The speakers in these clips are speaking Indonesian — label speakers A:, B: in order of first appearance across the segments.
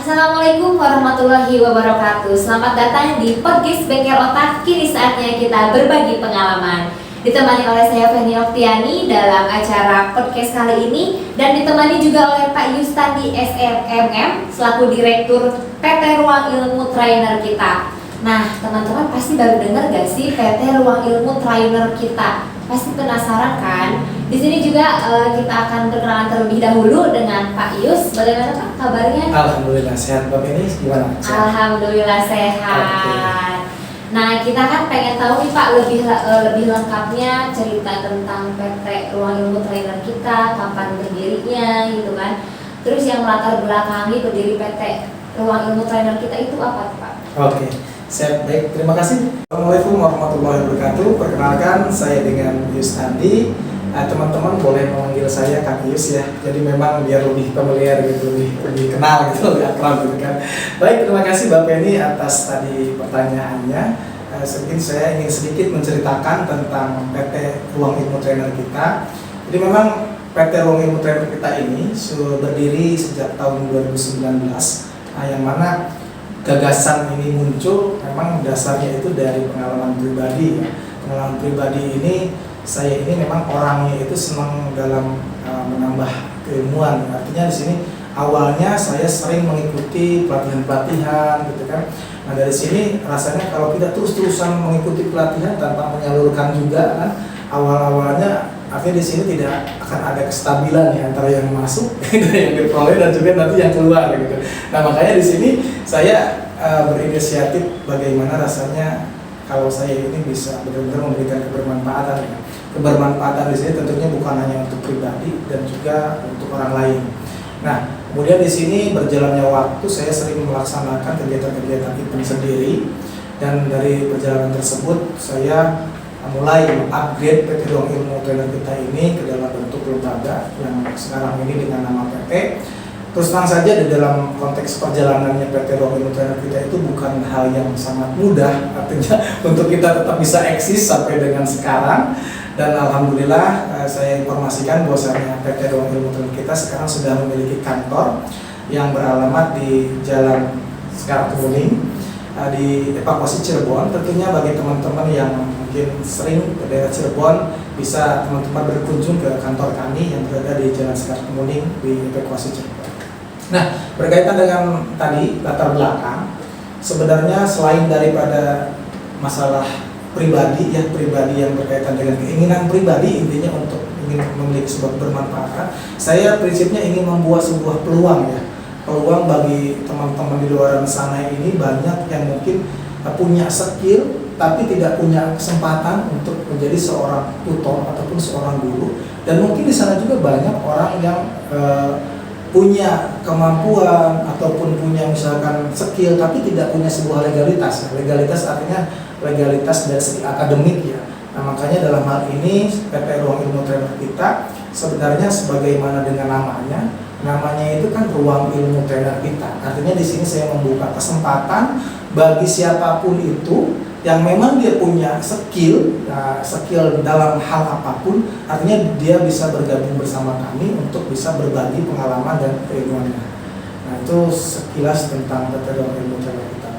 A: Assalamualaikum warahmatullahi wabarakatuh. Selamat datang di podcast Bengkel Otak. Kini saatnya kita berbagi pengalaman. Ditemani oleh saya Feni Oktiani dalam acara podcast kali ini, dan ditemani juga oleh Pak Yustandi SMMM selaku Direktur PT Ruang Ilmu Trainer kita. Nah, teman-teman pasti baru dengar gak sih PT Ruang Ilmu Trainer kita? Pasti penasaran kan? Di sini juga kita akan berkenalan terlebih dahulu dengan Pak Yus. Bagaimana Pak kabarnya?
B: Alhamdulillah sehat. Bapak ini gimana? Sehat?
A: Alhamdulillah sehat. Okay. Nah, kita kan pengen tahu nih Pak lebih lengkapnya cerita tentang PT Ruang Ilmu Trainer kita, kapan berdirinya gitu kan. Terus yang latar belakangi berdiri PT Ruang Ilmu Trainer kita itu apa Pak?
B: Oke. Siap, baik, terima kasih. Assalamualaikum warahmatullahi wabarakatuh. Perkenalkan, saya dengan Yustandi. Teman-teman boleh memanggil saya Kak Yus ya. Jadi memang biar lebih familiar gitu, lebih kenal gitu, lebih akrab gitu kan. Baik, terima kasih Bapak ini atas tadi pertanyaannya. Mungkin saya ingin sedikit menceritakan tentang PT Ruang Ilmu Trainer kita. Jadi memang PT Ruang Ilmu Trainer kita ini sudah berdiri sejak tahun 2019, yang mana gagasan ini muncul memang dasarnya itu dari pengalaman pribadi ya. Pengalaman pribadi ini, saya ini memang orangnya itu senang dalam menambah keilmuan. Artinya di sini awalnya saya sering mengikuti pelatihan-pelatihan gitu kan. Nah dari sini rasanya kalau kita terus-terusan mengikuti pelatihan tanpa menyalurkan juga kan, awal-awalnya artinya di sini tidak akan ada kestabilan ya antara yang masuk dan yang diperoleh dan juga nanti yang keluar gitu. Nah makanya di sini saya berinisiatif bagaimana rasanya kalau saya ini bisa benar-benar memberikan kebermanfaatan ya. Kebermanfaatan di sini tentunya bukan hanya untuk pribadi dan juga untuk orang lain. Nah kemudian di sini berjalannya waktu saya sering melaksanakan kegiatan-kegiatan event sendiri, dan dari perjalanan tersebut saya mulai mengupgrade PT Ruang Ilmu Trainer kita ini ke dalam bentuk lembaga yang sekarang ini dengan nama PT. Terus terang saja di dalam konteks perjalanannya PT Ruang Ilmu Trainer kita itu bukan hal yang sangat mudah, artinya untuk kita tetap bisa eksis sampai dengan sekarang. Dan alhamdulillah saya informasikan bahwasanya PT Ruang Ilmu Trainer kita sekarang sudah memiliki kantor yang beralamat di Jalan Sekar Kemuning di Evakuasi Cirebon. Tentunya bagi teman-teman yang mungkin sering ke daerah Cirebon, bisa teman-teman berkunjung ke kantor kami yang berada di Jalan Sekar Kemuning di Evakuasi Cirebon. Nah, berkaitan dengan tadi latar belakang, sebenarnya selain daripada masalah pribadi ya, pribadi yang berkaitan dengan keinginan pribadi intinya untuk ingin memiliki sebuah bermanfaat, saya prinsipnya ingin membuat sebuah peluang ya. Peluang bagi teman-teman di luar sana ini banyak yang mungkin punya skill tapi tidak punya kesempatan untuk menjadi seorang tutor ataupun seorang guru, dan mungkin di sana juga banyak orang yang punya kemampuan ataupun punya misalkan skill tapi tidak punya sebuah legalitas. Legalitas artinya legalitas dari segi akademik ya. Nah makanya dalam hal ini PT Ruang Ilmu Trainer kita sebenarnya sebagaimana dengan namanya itu kan Ruang Ilmu Trainer kita. Artinya di sini saya membuka kesempatan bagi siapapun itu yang memang dia punya skill dalam hal apapun, artinya dia bisa bergabung bersama kami untuk bisa berbagi pengalaman dan keilmuannya. Nah itu sekilas tentang PT Ruang Ilmu Trainer kita.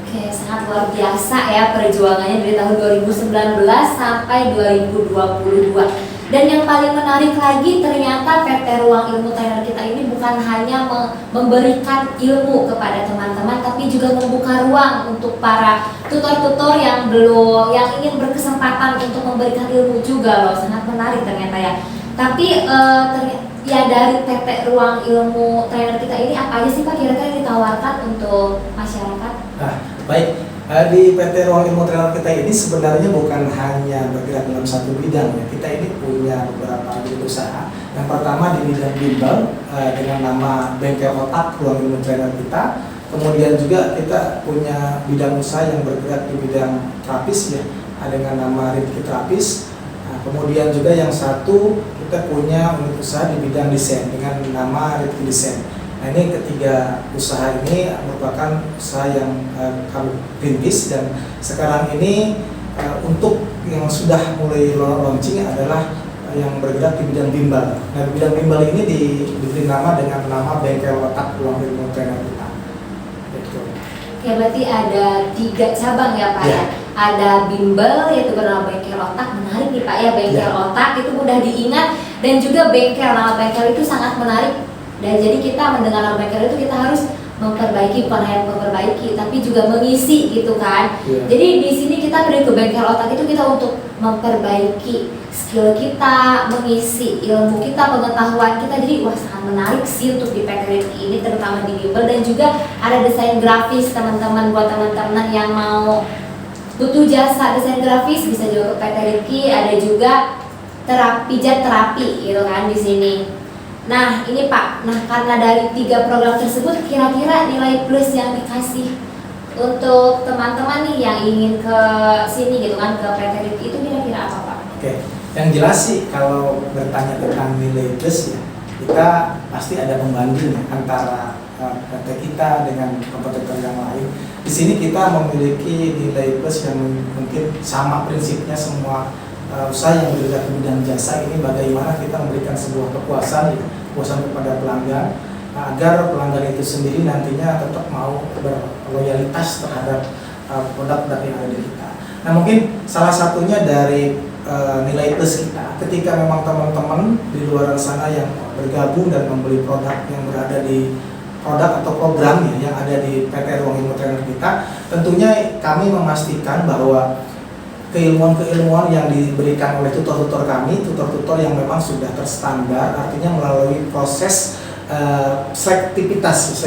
A: Oke, sangat luar biasa ya perjuangannya dari tahun 2019 sampai 2022. Dan yang paling menarik lagi, ternyata PT Ruang Ilmu Trainer kita ini bukan hanya memberikan ilmu kepada teman-teman, tapi juga membuka ruang untuk para tutor-tutor yang ingin berkesempatan untuk memberikan ilmu juga loh. Sangat menarik ternyata ya. Tapi ya dari PT Ruang Ilmu Trainer kita ini apa aja sih Pak kira-kira yang ditawarkan untuk masyarakat?
B: Nah, baik. Di PT Ruang Ilmu Trainer kita ini sebenarnya bukan hanya bergerak dalam satu bidang ya. Kita ini punya beberapa unit usaha. Yang pertama di bidang bimbel dengan nama Bengkel Otak Ruang Ilmu Trainer kita. Kemudian juga kita punya bidang usaha yang bergerak di bidang terapis ya, dengan nama Ritki Terapis. Nah, kemudian juga yang satu kita punya unit usaha di bidang desain dengan nama Ritki Desain. Nah ini ketiga usaha ini merupakan usaha yang kami rintis, dan sekarang ini untuk yang sudah mulai launching adalah yang bergerak di bidang bimbel. Nah, di bidang bimbel ini diberi nama dengan nama Bengkel Otak Ruang Ilmu Trainer kita. Gitu.
A: Oke, berarti ada 3 cabang ya Pak
B: Ya.
A: ya. Ada bimbel yaitu bernama Bengkel Otak, menarik nih Pak ya, Bengkel
B: Ya.
A: Otak itu mudah diingat, dan juga bengkel, nama bengkel itu sangat menarik. Dan jadi kita mendengar nama bengkel itu kita harus memperbaiki, bukan hanya memperbaiki tapi juga mengisi gitu kan.
B: Ya.
A: Jadi di sini kita pergi ke Bengkel Otak itu kita untuk memperbaiki skill kita, mengisi ilmu kita, pengetahuan kita. Jadi wah, sangat menarik sih untuk di PT Rifki ini, terutama di bimbel. Dan juga ada desain grafis teman-teman, buat teman-teman yang mau butuh jasa desain grafis bisa juga ke PT Rifki. Ada juga pijat terapi gitu kan di sini. Nah ini Pak, karena dari 3 program tersebut, kira-kira nilai plus yang dikasih untuk teman-teman nih yang ingin ke sini gitu kan, ke PT Rifki itu kira-kira apa Pak?
B: Oke, yang jelas sih kalau bertanya tentang nilai plus ya, kita pasti ada pembanding antara PT kita dengan kompetitor yang lain. Di sini kita memiliki nilai plus yang mungkin sama prinsipnya semua usaha yang bergerak di bidang jasa ini, bagaimana kita memberikan sebuah kepuasan kepada pelanggan, agar pelanggan itu sendiri nantinya tetap mau berloyalitas terhadap produk-produk yang ada di kita. Nah mungkin salah satunya dari nilai plus kita, ketika memang teman-teman di luar sana yang bergabung dan membeli produk yang berada di produk atau program yang ada di PT Ruang Ilmu Trainer kita, tentunya kami memastikan bahwa keilmuan-keilmuan yang diberikan oleh tutor-tutor kami, tutor-tutor yang memang sudah terstandar, artinya melalui proses selektivitas.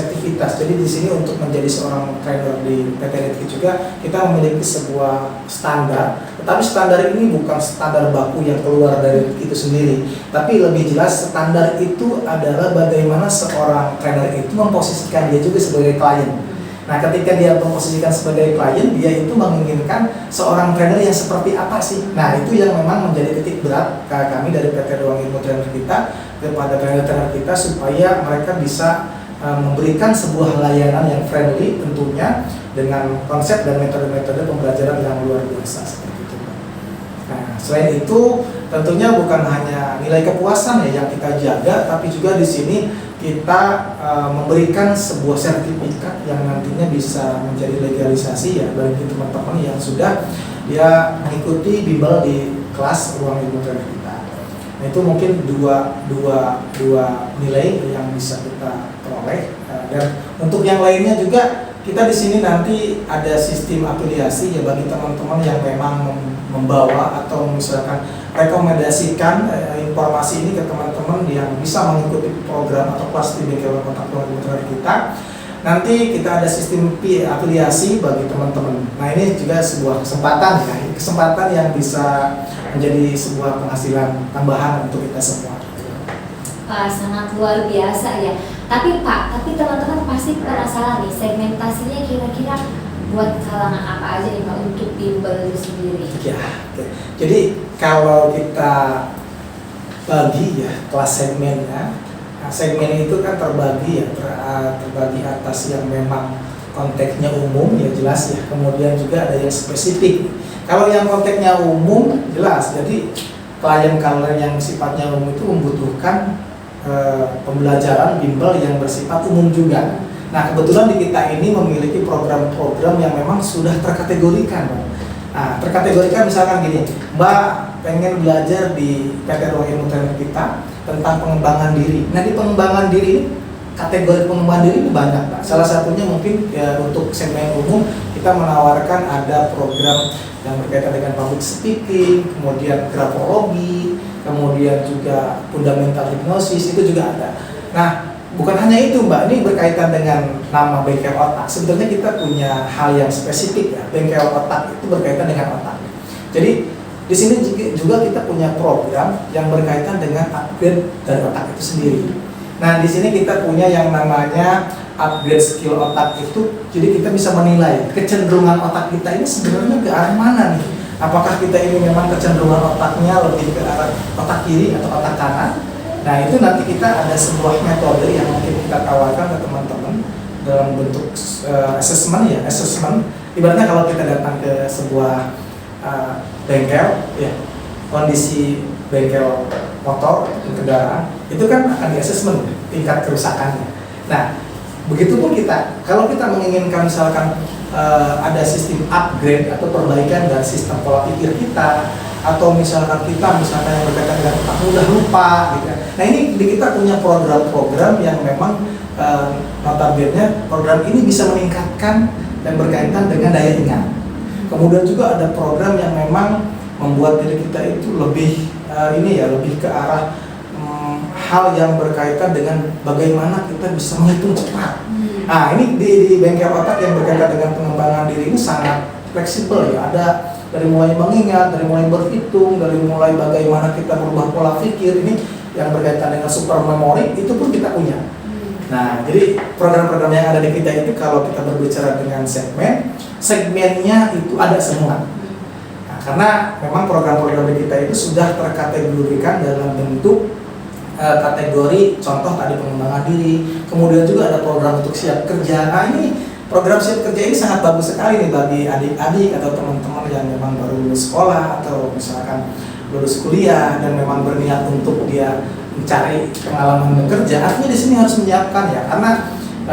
B: Jadi di sini untuk menjadi seorang trainer di PT Rifki juga kita memiliki sebuah standar, tetapi standar ini bukan standar baku yang keluar dari itu sendiri, tapi lebih jelas standar itu adalah bagaimana seorang trainer itu memposisikan dia juga sebagai klien. Nah, ketika dia memposisikan sebagai klien, dia itu menginginkan seorang trainer yang seperti apa sih? Nah, itu yang memang menjadi titik berat kami dari PT Ruang Ilmu Trainer kita kepada trainer-trainer kita, supaya mereka bisa memberikan sebuah layanan yang friendly tentunya, dengan konsep dan metode-metode pembelajaran yang luar biasa seperti itu. Nah, selain itu tentunya bukan hanya nilai kepuasan ya yang kita jaga, tapi juga di sini kita memberikan sebuah sertifikat yang nantinya bisa menjadi legalisasi ya bagi teman-teman yang sudah mengikuti bimbel di kelas Ruang Ilmu Trainer kita. Nah, itu mungkin dua nilai yang bisa kita peroleh, dan untuk yang lainnya juga kita di sini nanti ada sistem afiliasi ya bagi teman-teman yang memang membawa atau misalkan rekomendasikan informasi ini ke teman-teman yang bisa mengikuti program atau kelas di Bengkel Otak Ruang Ilmu Trainer kita. Nanti kita ada sistem afiliasi bagi teman-teman. Nah, ini juga sebuah kesempatan yang bisa menjadi sebuah penghasilan tambahan untuk kita semua.
A: Sangat luar biasa ya. Tapi Pak, teman-teman pasti penasaran nih, segmentasinya kira-kira buat kalangan apa aja nih Pak untuk bimbel itu sendiri?
B: Ya, oke. Jadi kalau kita bagi ya kelas segmennya, segmen itu kan terbagi ya, terbagi atas yang memang konteksnya umum ya jelas ya, kemudian juga ada yang spesifik. Kalau yang konteksnya umum jelas, jadi klien yang sifatnya umum itu membutuhkan pembelajaran bimbel yang bersifat umum juga. Nah, kebetulan di kita ini memiliki program-program yang memang sudah terkategorikan. Nah, terkategorikan misalkan gini, Mbak pengen belajar di PT Ruang Ilmu Trainer kita tentang pengembangan diri. Nah, di pengembangan diri ini, kategori pengembangan diri ini banyak, Pak. Salah satunya mungkin ya, untuk segmen umum kita menawarkan ada program yang berkaitan dengan public speaking, kemudian grafologi, kemudian juga fundamental hipnosis, itu juga ada. Nah, bukan hanya itu Mbak, ini berkaitan dengan nama Bengkel Otak. Sebetulnya kita punya hal yang spesifik ya, Bengkel Otak itu berkaitan dengan otak. Jadi di sini juga kita punya program yang berkaitan dengan upgrade dari otak itu sendiri. Nah, di sini kita punya yang namanya upgrade skill otak itu, jadi kita bisa menilai kecenderungan otak kita ini sebenarnya ke arah mana nih. Apakah kita ini memang kecenderungan otaknya lebih ke arah otak kiri atau otak kanan? Nah, itu nanti kita ada sebuah metode yang mungkin kita tawarkan ke teman-teman dalam bentuk assessment ya, assessment. Ibaratnya kalau kita datang ke sebuah bengkel ya, kondisi bengkel motor ataupun kendaraan, itu kan akan di-assessment tingkat kerusakannya. Nah, begitupun kita, kalau kita menginginkan misalkan ada sistem upgrade atau perbaikan dari sistem pola pikir kita, atau misalkan kita yang berkaitan dengan otak mudah lupa gitu ya. Nah, ini kita punya program-program yang memang notabene program ini bisa meningkatkan dan berkaitan dengan daya ingat. Kemudian juga ada program yang memang membuat diri kita itu lebih lebih ke arah hal yang berkaitan dengan bagaimana kita bisa menghitung cepat. Nah, ini di bengkel otak yang berkaitan dengan pengembangan diri ini sangat fleksibel ya. Ada dari mulai mengingat, dari mulai berhitung, dari mulai bagaimana kita berubah pola pikir, ini yang berkaitan dengan super memory itu pun kita punya. Nah, jadi program-program yang ada di kita itu kalau kita berbicara dengan segmennya itu ada semua. Nah, karena memang program-program di kita itu sudah terkategorikan dalam bentuk kategori contoh tadi pengembangan diri, kemudian juga ada program untuk siap kerja. Nah, ini program siap kerja ini sangat bagus sekali nih bagi adik-adik atau teman-teman yang memang baru lulus sekolah atau misalkan lulus kuliah dan memang berniat untuk dia mencari pengalaman bekerja. Artinya di sini harus menyiapkan ya, karena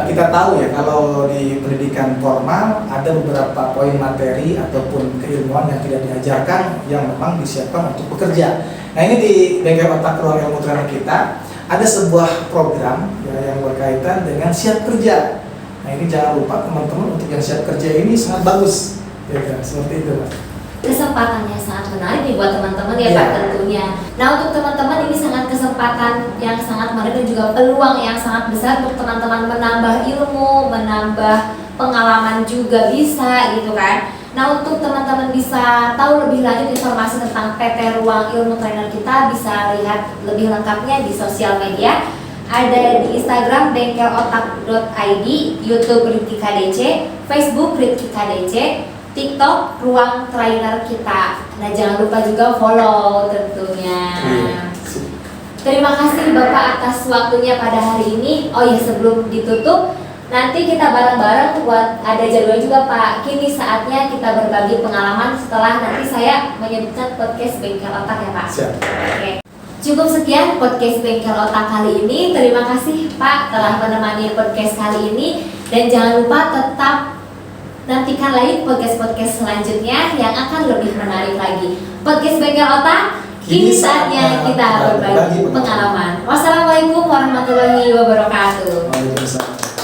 B: kita tahu ya kalau di pendidikan formal ada beberapa poin materi ataupun keilmuan yang tidak diajarkan yang memang disiapkan untuk bekerja. Nah, ini di bengkel otak ruang ilmu trainer kita ada sebuah program ya, yang berkaitan dengan siap kerja. Nah, ini jangan lupa teman-teman untuk yang siap kerja ini sangat bagus, ya kan? Seperti itu, Mas.
A: Kesempatannya sangat menarik nih buat teman-teman ya Pak tentunya. Nah, untuk teman-teman ini sangat kesempatan yang sangat menarik dan juga peluang yang sangat besar untuk teman-teman menambah ilmu, menambah pengalaman juga bisa gitu kan. Nah, untuk teman-teman bisa tahu lebih lanjut informasi tentang PT Ruang Ilmu Trainer kita bisa lihat lebih lengkapnya di sosial media. Ada di Instagram bengkelotak.id, YouTube Ritki KDC, Facebook Ritki KDC, TikTok Ruang Trainer kita. Nah, jangan lupa juga follow tentunya. Terima kasih Bapak atas waktunya pada hari ini. Oh ya, sebelum ditutup, nanti kita bareng-bareng buat ada jadwal juga Pak. Kini saatnya kita berbagi pengalaman setelah nanti saya menyebutkan podcast Bengkel Otak ya Pak.
B: Siap.
A: Oke. Cukup sekian podcast Bengkel Otak kali ini. Terima kasih Pak telah menemani podcast kali ini. Dan jangan lupa tetap nantikan lagi podcast-podcast selanjutnya yang akan lebih menarik lagi. Podcast Bengkel Otak, kini saatnya kita berbagi pengalaman. Wassalamualaikum warahmatullahi wabarakatuh.
B: Waalaikumsalam.